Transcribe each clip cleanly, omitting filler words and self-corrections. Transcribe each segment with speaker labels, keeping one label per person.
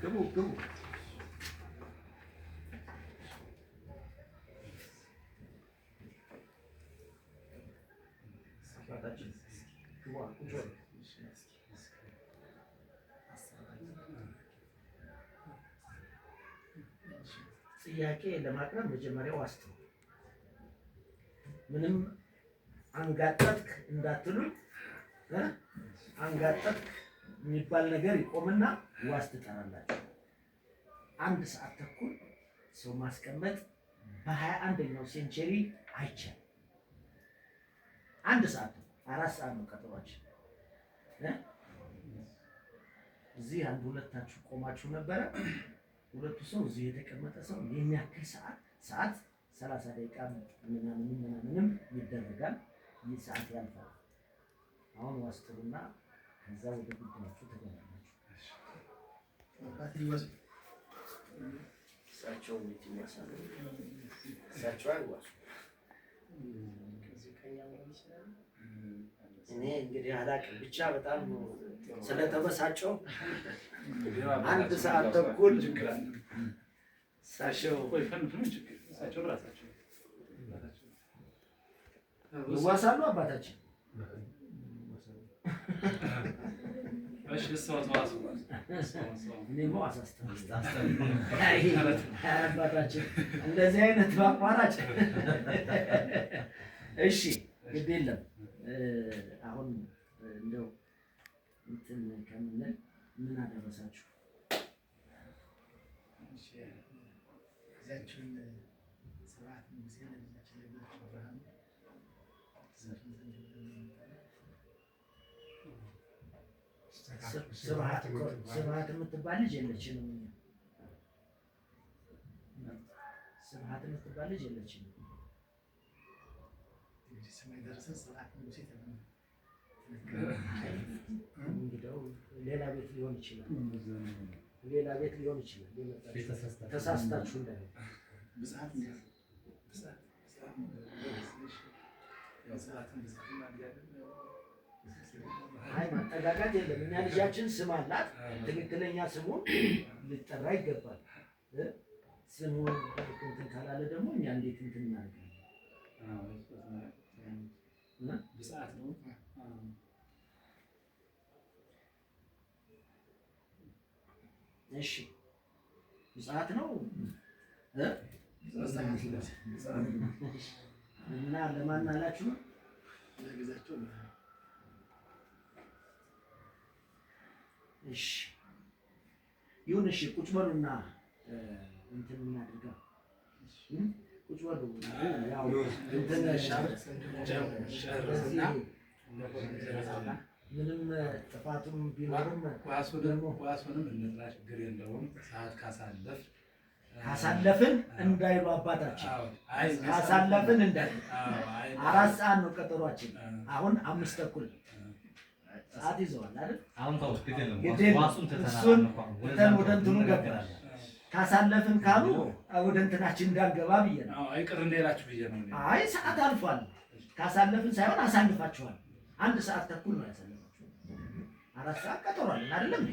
Speaker 1: ግቡ ጥያቄ ለማቅረብ መጀመሪያ ዋስት ነው። ምንም አንጋጠጥክ እንዳትሉኝ አንጋጠጥክ የሚባል ነገር ይቆምና ዋስት ትጠራላችሁ። 1 ሰዓት ተኩል ሰው ማስቀመጥ በ21ኛው ሴንቸሪ አይቻልም። 1 ሰዓት 4 ሰዓት ነው ቀጠሯችን። እዚህ አንድ ሁለታችሁ ቆማችሁ ነበረ። ሁለቱ ሰው እዚህ የተቀመጠ ሰው የሚያክል ሰዓት 30 ደቂቃ ምናምንም ይደረጋል። ይህ ሰዓት ያልፋል። አሁን ዋስጥሩና ከዛ ወደ ጉዳያችሁ ተገናኛችሁ። እሳቸው ቤት ይዋሳሉ። እሳቸው አይዋሱ። እኔ እንግዲህ አላውቅም ብቻ በጣም ስለተበሳጨው 1 ሰዓት ተኩል እሳቸው ይዋሳሉ። አባታችን እኔማ አባታችን እንደዚህ አይነት በአቋራጭ እሺ ግድ የለም። አሁን እንደው እንትን ከምንል ምን አደረሳችሁ? እዚያችን ስርዓት ሙሴን እዚያችን ለቤት አብርሃም ስብሐት የምትባል ልጅ የለችንም። ስብሐት የምትባል ልጅ የለችንም። እንግዲያው ሌላ ቤት ሊሆን ይችላል። ተሳስታችሁ እንዳለ አይ ማጠጋጋት የለም። እኛ ልጃችን ስም አላት። ትክክለኛ ስሙን ሊጠራ ይገባል። ስሙን እንትን ካላለ ደግሞ እኛ እንዴት እንትን እናደርጋለን? ብጽዓት ነው። እሺ ብጽዓት ነው እና ለማን አላችሁ? እሺ ይሁን። እሺ ቁጭ በሉና እንትን እናድርገው። ቁጭ በሉ። ያው እንትን ምንም ጥፋቱም ቢኖርም
Speaker 2: ዋሱንም እንጥራ ችግር የለውም። ሰዓት ካሳለፍን እንዳይሉ አባታችን
Speaker 1: ካሳለፍን እንዳይሉ 4 ሰዓት ነው ቀጠሯችን። አሁን 5 ተኩል ሰዓት ይዘዋል አይደል?
Speaker 3: አሁን ታውስ ግዴለም
Speaker 1: እሱን ወደ እንትኑ ገባል። ካሳለፍን ካሉ ወደ እንትናችን እንዳንገባ ብዬ ነው።
Speaker 2: አይቅር እንደላችሁ ብዬ ነው።
Speaker 1: አይ ሰዓት አልፏል። ካሳለፍን ሳይሆን አሳልፋችኋል። 1 ሰዓት ተኩል ነው ያሳለፋችሁ። 4 ሰዓት ቀጠሮ አለን አይደለም?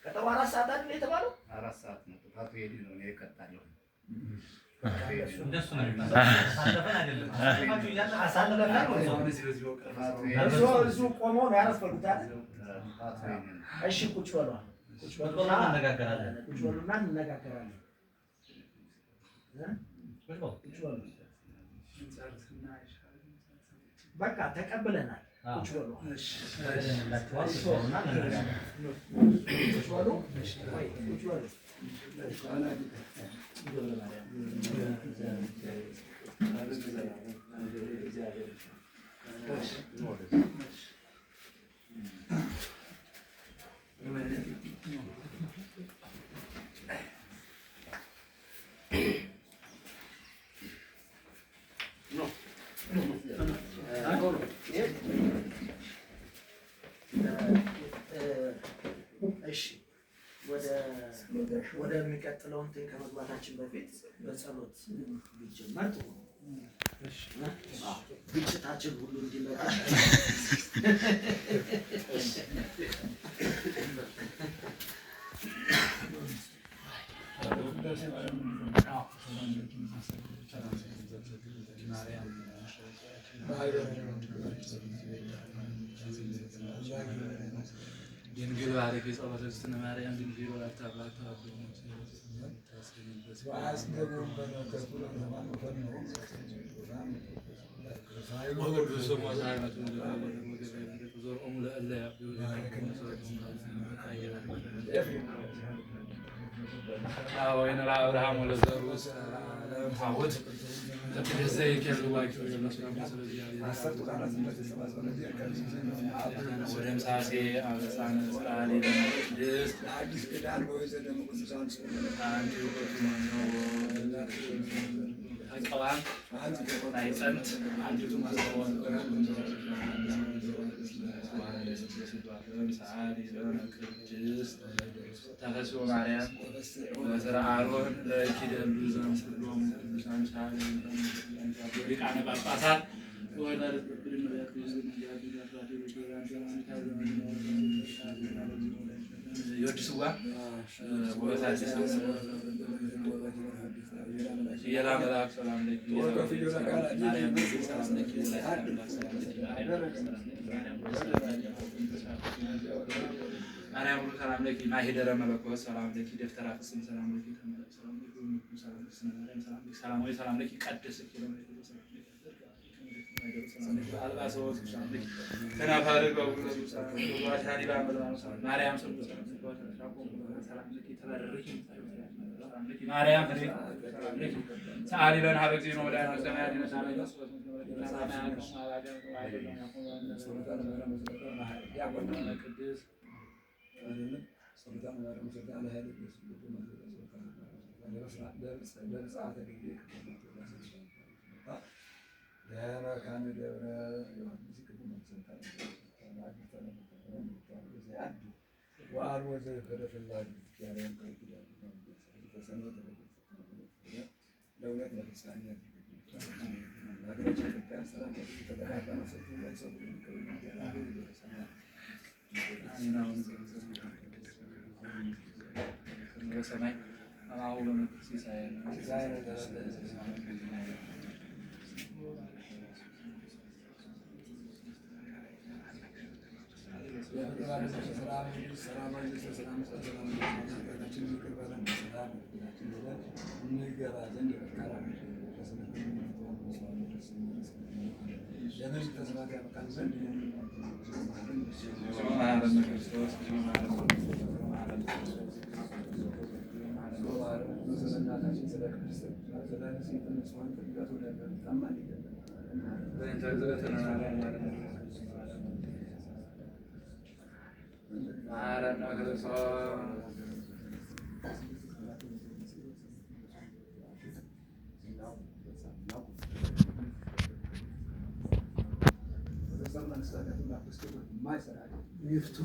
Speaker 1: ቀጠሮ 4 ሰዓት አይደል የተባለው?
Speaker 2: 4 ሰዓት ነው። ጥፋቱ የዲ ነው። እኔ እቀጣለሁ።
Speaker 3: እንደሱ ነው አሳለፈን አይደለም።
Speaker 1: አሳለፈን እሱ ቆሞ ነው ያረፈሉት አይደል? እሺ ቁጭ በሉ። ቁጭ በሉና እንነጋገራለን። ቁጭ በሉ። በቃ ተቀብለናል። ቁጭ በሉ። እሺ ወደ የሚቀጥለው እንትን ከመግባታችን በፊት በጸሎት ቢጀመር ጥሩ ነው። ግጭታችን ሁሉ እንዲመጣ
Speaker 2: ድንግል ባረኪ ጸሎተ እግዝእትነ ማርያም ድንግል ወላዲተ አምላክ ወቅዱስ ወዛይመቱ ዘርኦሙ ለእለ ወይነ ለአብርሃም ወለዘሩ ታቦት ወደምሳሴ አበሳነ ስራሌ ለመቅድስ አዲስ ኪዳን በወይዘደሙ ቅዱሳን ቀዋን ናይጸንት አንዲቱ ማስተዋል ቅድስት ተፈስዮ ማርያም ወዘራ አሮን ለኪደሉ ዘምስሎም ሊቃነ ጳጳሳት የወዲስዋ የላ መልአክ ሰላም ለኪ ማርያም ሰላም ለኪ ማሂደረ መለኮት ሰላም ለኪ ደፍተራ ፍስም ሰላም ለኪ ሰላም ወይ ሰላም ለኪ ቀድስ አልባሰወት ከናፋር ማርያም ማርያም ሰዓሊ ለነ ሀበ እግዚእነ ወመድኃኒነ ሰማያት ሰማይ አሁን ሲሳይ
Speaker 4: ይፍቱ